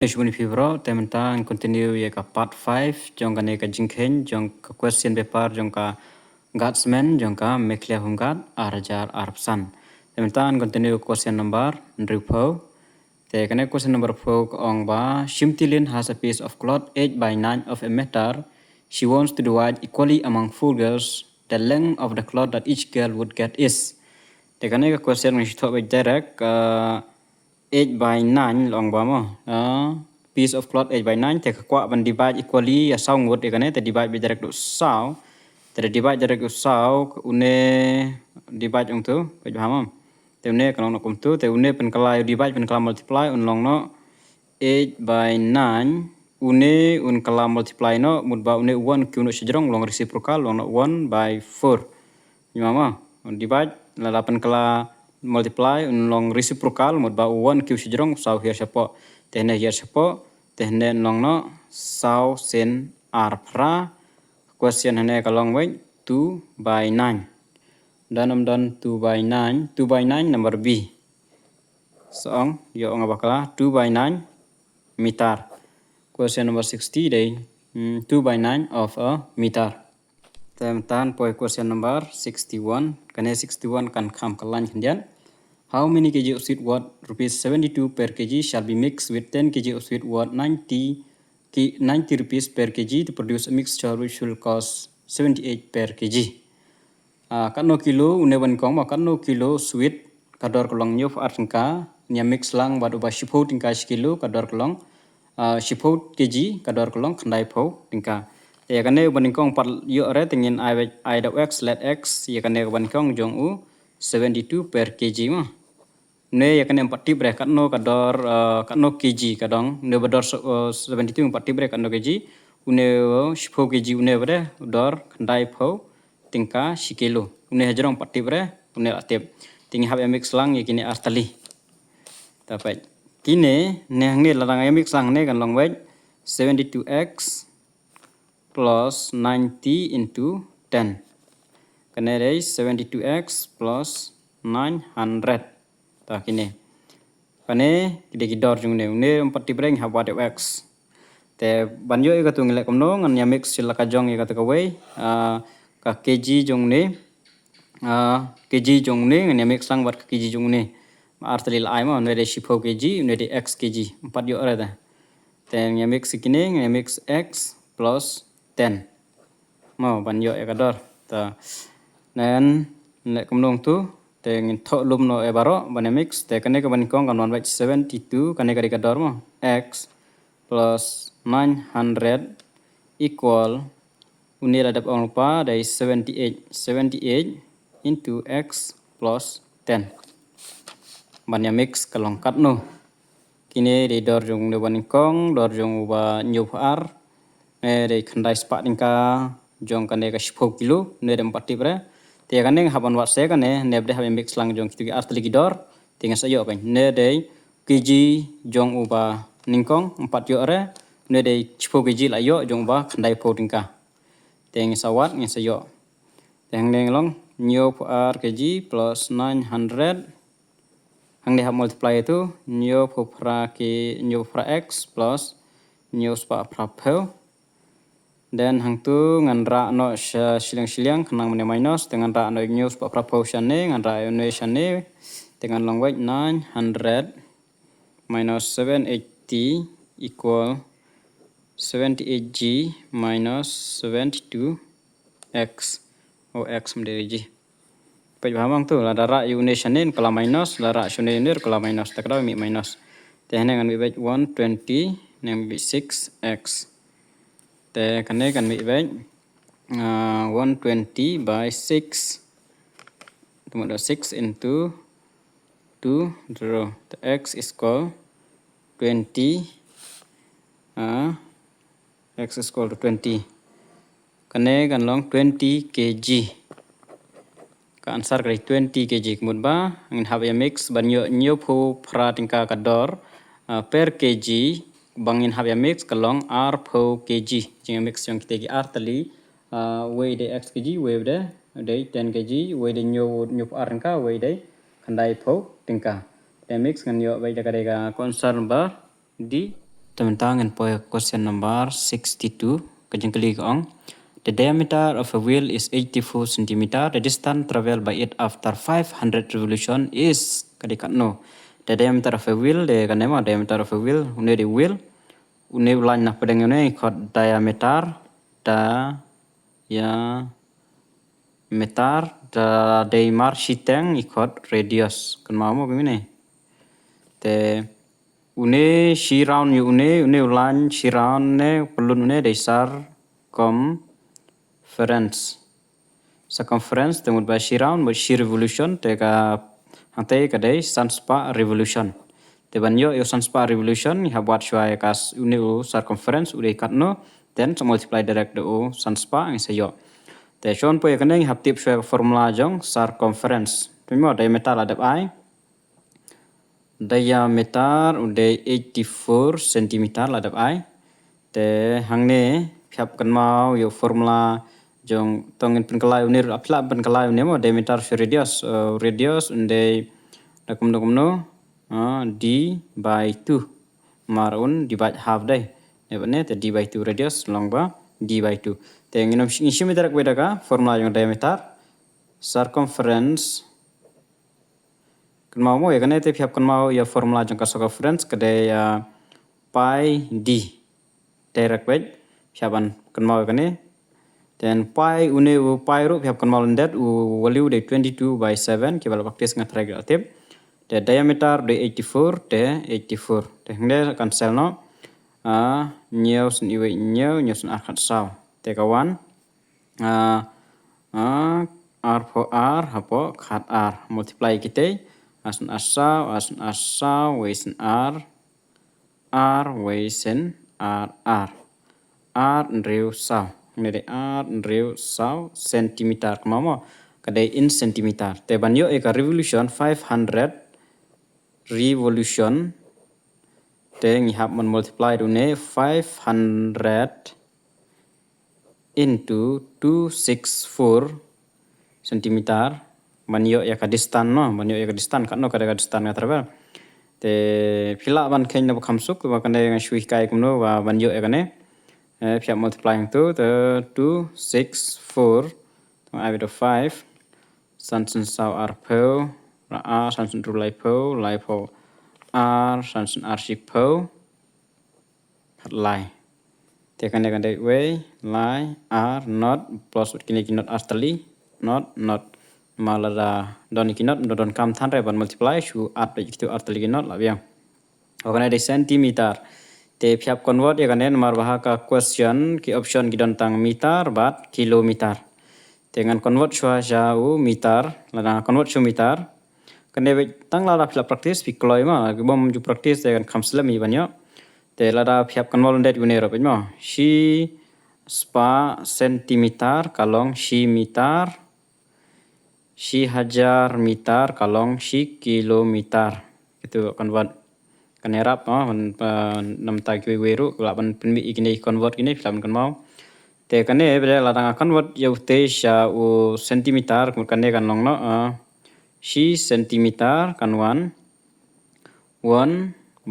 Ishbuni fibro tementan continue ye ka part 5 jong ka ne ka jingkhen jong ka question paper jong ka guardsman jong ka meklia hungat arajar arpsan tementan continue question number ndripo te kane question number 4 ka ong ba Shimtilin has a piece of cloth 8 by 9 of a meter. She wants to divide equally among 4 girls. The length of the cloth that each girl would get is te kane ka question ng shito ba direct 8 by 9 long ba mo piece of cloth 8 by 9 te kwa ban divide equally sao ngot te kane te divide by direct sao te divide direct sao une divide ong tu ba paham te une kalau nak kum tu te une pen kala divide pen kala multiply un long no 8 by 9 un kala multiply no mud ba une 1 q no sejrong long reciprocal long no 1 by 4 mama divide la 8 kala multiply long reciprocal mud ba 1 q sejrong sau here siapa tehne here siapa tehne long no sau sen r pra question hene kalong wait 2 by 9 dan 2 by 9 number b soong yo ngabakala 2 by 9 meter question number 60 day 2 by 9 of a meter teman poi question number 61 kane 61 kan kam kalan kendian. How many kg of sweet wort rupees 72 per kg shall be mixed with 10 kg of sweet wort 90 rupees per kg to produce a mixture which will cost 78 per kg. Kan no kilo une ban kong ma kan no kilo sweet kador kolong nyof artengka nya mix lang bad uba shipho tingka kilo kador kolong shipho kg kador kolong khandai pho tingka ya kane ban kong par yo re tingin I dot x let x ya kane ban kong jong u 72 per kg ma ne ya kane 4 tibre kan no kg kadong ne bador 72 4 tibre kan no kg une shipho kg une bre dor khandai pho tingka shikilo une hajrong 4 tibre une atep tingi hab mix lang ya kini artali tapai kine ne ngne larang mix lang ne kan long wait 72x plus 90 into 10 kane dei 72x plus 900 ta kini kane kide dor jung ne une 4 tibreng haba de x te banyo ka tung le komno ngan ya mix sila ka jong ka ka wei ka kg jong ne ngan ya mix lang wat kg jong ne artli ai ma ne de shipho kg ne de x kg 4 yo ra ta te ya mix kini ya mix x plus 10 mau banyo ka dor ta nen le komnong tu te ngin tho lum no e baro bane mix te kane ka ban kong kan 1/72 kane ka dor mo x plus 900 equal unir adap ong lupa dari 78 into x plus 10 ban ya mix kalong kat no kini de dor jong de ban kong dor jong ba nyup ar de khandai spa dingka jong kane ka 10 kilo ne de 4 bre te kane haban wat se kane ne bre habe mix lang jong kitu art lagi dor tinga sayo kan ne de kg jong uba ningkong 4 yo re ne de 10 kg la yo jong ba khandai po tingka teng sawat ngi sayo teng neng long nyo r kg plus 900 hang de multiply itu nyo pra x plus nyo spa pra po dan hang tu ngan ra no silang kenang mene minus dengan ra no news pa proportion ngan ra no shane dengan long weight 900 minus 780 equal 78g minus 72x o x menjadi g pai paham tu la ra une shane kala minus la ra shane nir kala minus takra mi minus tehne ngan weight 120 nang 6x te kane kan mi baik 120 by 6 kemudian 6 into 2 0 the x is equal 20 x is equal to 20 kane kan long 20 kg ka answer kali 20 kg kemudian ba ngin have a mix banyo nyo phu pra tingka kador per kg bangin have mix kalong r po kg jing mix yang kita r tali way de x kg way de 10 kg way de nyo r ka way de khandai po tingka mix kan yo way de ka concern ba di Teman-teman poin question number 62 kajang kali kaong. The diameter of a wheel is 84 centimeter. The distance traveled by it after 500 revolution is kadikat no. The diameter of a wheel de kanema diameter of a wheel une di wheel une ulan na pedang une ikut diameter da ya meter da diameter siteng ikut radius kan mau begini. Te une shi round yu une ulan shi round ne pelun une dasar circumference temut ba shi round ba shi revolution te ka hante ka dai sunspa revolution te banyo yo sunspa revolution ha buat shwa kas une circumference udah kat no then so multiply direct do sunspa ang sayo te shon po yakane hap tip shwa formula jong circumference tumo diameter adap ai diameter udah 84 cm ladap ai te hangne phap kan mau yo formula jong tongin penkelai unir apla penkelai unir mo diameter radius radius udah dakum no d by 2 marun divide half day ne te d by 2 radius long ba d by 2 te nginom ngisi meter beda ka formula jong diameter circumference kan mau mo ya kan te phap kan mau ya formula jong circumference kade ya pi d direct weight phapan kan mau kan then pi une pi ru phap kan mau that value de 22 by 7 ke bala practice ngatrai relative the diameter de 84 de 84 te hne cancel no nhiều sin iwe nhiều sin akhat sao te kawan r for r hapo khat r multiply kita asun asau weisen r weisen r nriu sao nede r nriu sao centimeter kemamo kadai in centimeter te banyo eka revolution 500 revolution te ngihap men multiply dune 500 into 264 centimeter banyo ya ka distance no banyo ya ka distance kan no kada ka distance nga travel te phila ban khen no khamsuk wa kan nga shui kai kumno wa banyo ya kane phia multiplying to the 264 to I with 5 sansun sao r po ra sansun ru lai po r sansun r shi po hat lai te kan dai way lai r not plus kini not astali not malada don kinot don kam than re ban multiply shu at to astali kinot la biang okane de centimeter te phap convert ya kanen mar baha ka question ki option ki don tang meter bat kilometer dengan convert shwa jau meter la convert shu meter kane tang la phap practice pi kloi ma bom ju practice te kan khamsla mi banyo te la phap convert det unero pinmo shi spa centimeter kalong shi meter shi hajar meter kalong shi kilometer itu convert kan erap nam ta ki weru la ban pinmi ikini convert ini filam kan mau te kane bela la dang convert yo te sha u centimeter kan kan long no shi centimeter kan 1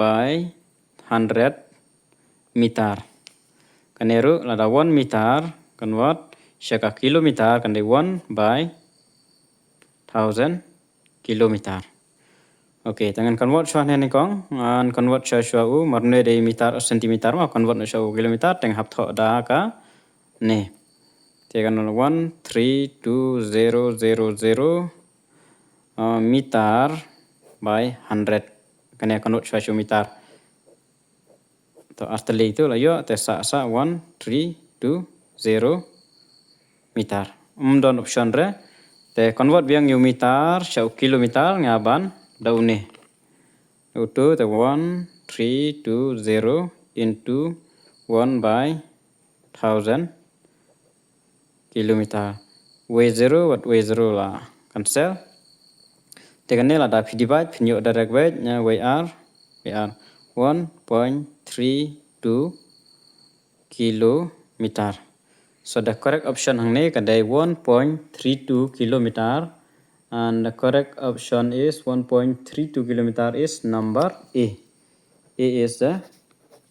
by 100 meter kaneru la da 1 meter convert sha ka kilometer kan de 1 by 1000 kilometer. Oke, tangan convert shwa ne kong an convert shwa u marne de meter centimeter ma convert shwa u kilometer teng hap tho da ka ne. Te kan 132,000 meter by 100 kan convert shwa meter. To astali itu la yo te sa 132,000 meter. Don option re te convert biang yu meter shau kilometer ngaban daune utu te 1,320 into 1 by 1000 kilometer w0 la cancel te kan la da divide pinyo direct weight nya wr 1.32 kilometer. So the correct option hangne kadai 1.32 kilometer and the correct option is 1.32 kilometer is number A. A is the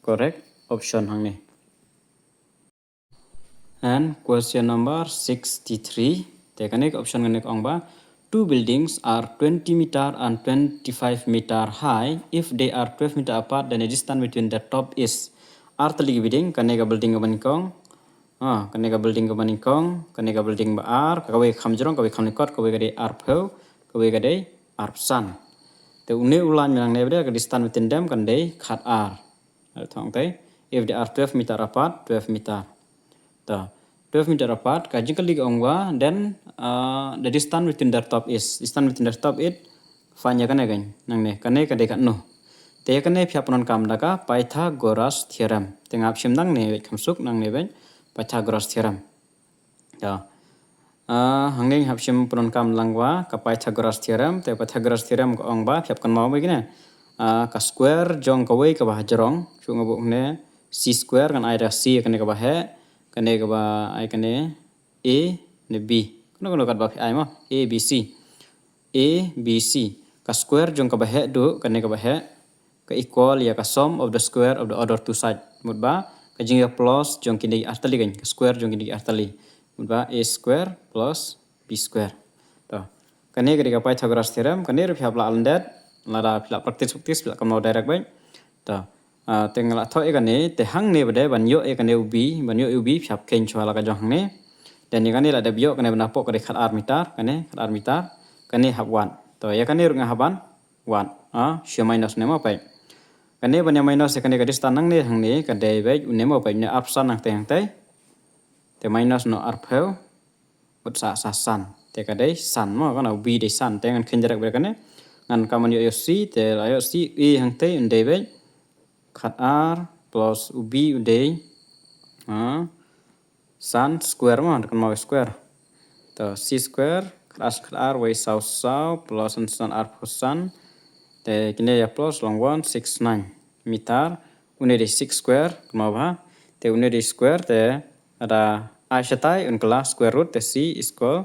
correct option hang ni. And question number 63. Te kanek option kanek ong ba. Two buildings are 20 meter and 25 meter high. If they are 12 meter apart, then the distance between the top is. Artali building kaneka building ka banikong. Kaneka building ka banikong. Kaneka building ba ar. Kawai khamjrong kawai khamnikot kawai kade arpho kawai kade arpsan. Te une ulan minang nebre ka distance between them kande khat ar. Thong te. If they are 12 meter apart, 12 meter. 12 meter apart, kajikali ongwa, then the distance between the top is. Distance between the top is fanya kane gan nang ne kane kade kan no. Te kane phiaponon kam daka Pythagoras theorem. Tengap sim nang ne khamsuk nang ne ben Pythagoras theorem. Hangning hapsim ponon kam langwa ka Pythagoras theorem. Te Pythagoras theorem ko ongba phiapkan mau begini. Ka square jong ka wei ka bah jarong chung abuk ne c square kan ai ra c kane ka bah he kane ka ba ai kane a ne b kono kat ba ai ma a b c ka square jong ka ba he do kane ka ba he ka equal ya ka sum of the square of the other two side mut ba ka jing ya plus jong kini artali kan ka square jong kini artali mut ba a square plus b square to kane ka Pythagoras theorem kane ru phiap la aldet lara phiap praktis phiap kam no direct bai to tengala tho ekane te hang ne bade banyo ekane ubi phiap ken chwa la ka jong ne dan ekane la de bio kane bana po kare khat armitar kane hab 1 to ekane ru nga haban 1 she minus ne ma pai kane banya minus ekane ka distance nang ne hang ne ka de bai ne ma pai ne option nang te hang te minus no arpheu ut sa san te ka de san ma kana ubi de san te ngan khenjarak ber kane ngan kaman yo c te la yo c e hang te undai bai khat r plus ubi undai san square ma kan mau square to c square khat r y sau plus san r plus san te kine ya plus long 169 meter une de 6 square kan mau ba te une de square te ada aishatai un kelas square root te c equal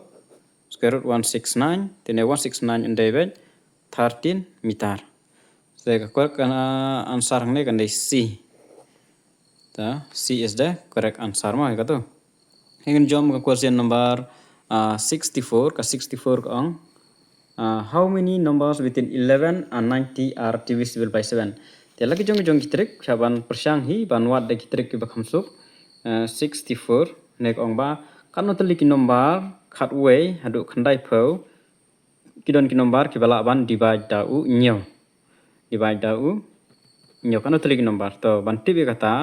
square root 169 te ne 169 undai bai 13 meter. So correct answer hangne kan C. C is the correct answer ma ka to. Hingin jom ka question number 64 ka 64 ka ang how many numbers within 11 and 90 are divisible by 7. Te lagi jong kitrik saban persang hi banwat de kitrik ki bakhamsuk 64 nek ong ba kan teli ki number khat way hadu khandai phau kidon ki number ki bala ban divide da u nyo kan teli ki number to ban tibi kata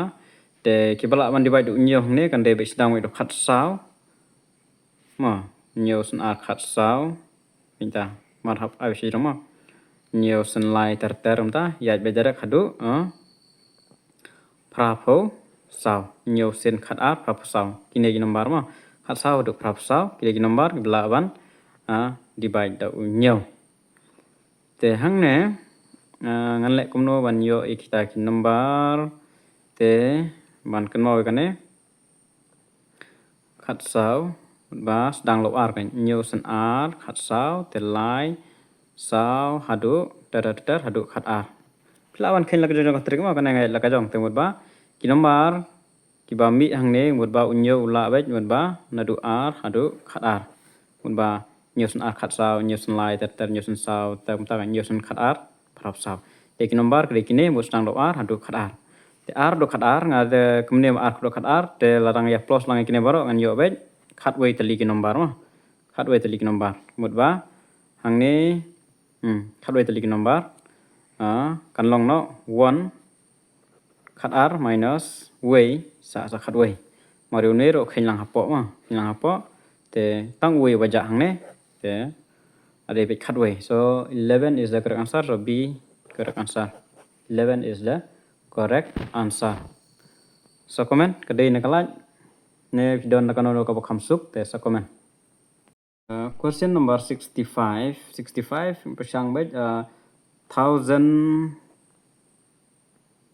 te ki bala ban divide u nyo ne kan de be sidang we do khat sao ma nyo san ar khat sao pinta mar hap ai si rama nyo san lai ter ta ya be jara khadu pra pho sao nyo sen khat ar pra sao kine ki number ma khat sao do pra sao kine ki number ki bala ban divide da u nyo te hang ne ngan le kumno ban yo ikita ki number te ban kan mau kane khat sao ba sedang lo ar kan nyo san ar khat sao te lai sao hadu ter hadu khat ar pilawan khen la ka jong trik ma kan ngai la ka jong te mut ba ki number ki ba mi hang ne mut ba unyo ula bai mut ba nadu ar hadu khat ar mut ba nyo san ar khat sao nyo san lai ter nyo san sao tem ta nyo san khat ar prap sao te ki number kre kine mut sedang lo ar hadu khat ar te ar do khat ar nga de kemne ar do khat ar te larang ya plus lang kine baro ngan yo bai khat wei teli ki number ma khat wei teli ki number mut ba hang ne khat wei teli ki number kan long no 1 khat r minus wei sa khat wei mario ne ro khin lang hapo ma te tang wei waja hang ne te ade be khat wei so 11 is the correct answer so b correct answer 11 is the correct answer so comment kadai na kalaj ne video na kanono ka bakhamsuk te sa comment question number 65 persang bai 1000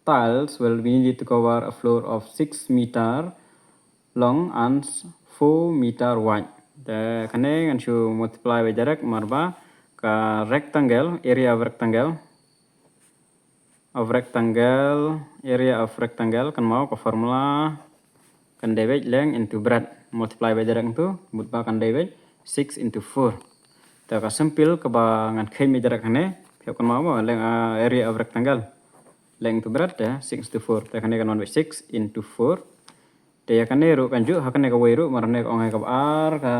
tiles will be needed to cover a floor of 6 meter long and 4 meter wide. The kane and to multiply by direct marba ka rectangle area of rectangle of rectangle, area of rectangle kan mau ke formula kan divide length into breadth multiply by jarak itu buat kan divide 6 into 4. Ta ka sempil ke ngan khem jarak hane kan mau length area of rectangle length into breadth ya 6 into 4. Ta kan 1 by 6 into 4. Ta ya kan ru kan ju hakan ka wairu marane ka ongai ka r ka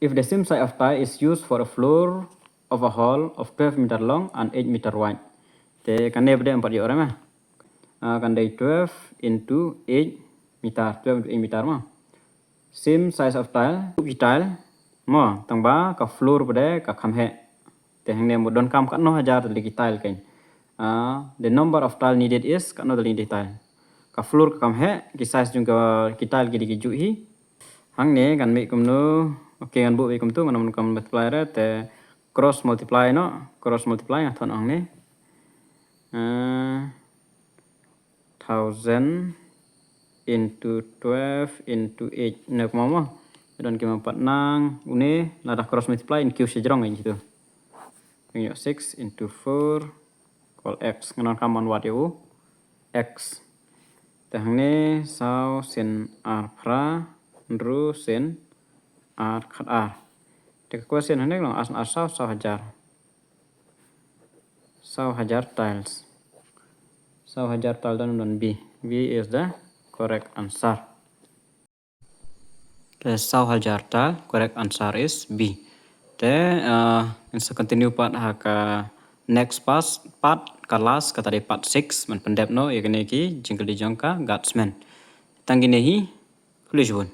if the same size of tile is used for a floor of a hall of 12 meter long and 8 meter wide. Te kan dia beda 4 orang mah. Kan dia 12 into 8 meter, 12 into 8 meter mah. Same size of tile, tile mah tangba ka floor beda ka khamhe. Te hang ne modon kam kan no hajar tali tile kain. The number of tile needed is kan no tali tile. Ka floor ka khamhe ki size juga ki tile ki ju hi. Hang ne kan me kumno okay kan bu ikum tu kan multiply ra te cross multiply no cross multiply thon ang ne 1000 into 12 into 8 nak mama dan kita empat nang une ladah cross multiply in q sejrong ini gitu. Ini 6 into 4 call x nganon kaman wat yo x tang ne sau sin r pra ru sin r khat r. The question hane long as r sau hajar tiles. Sau hajar tile dan B. B is the correct answer. The sau hajar tile correct answer is B. The so continue part haka next part kelas kata di part 6 men pendep no yakni ki jingkel di jongka guardsman. Tanggine hi kulijun.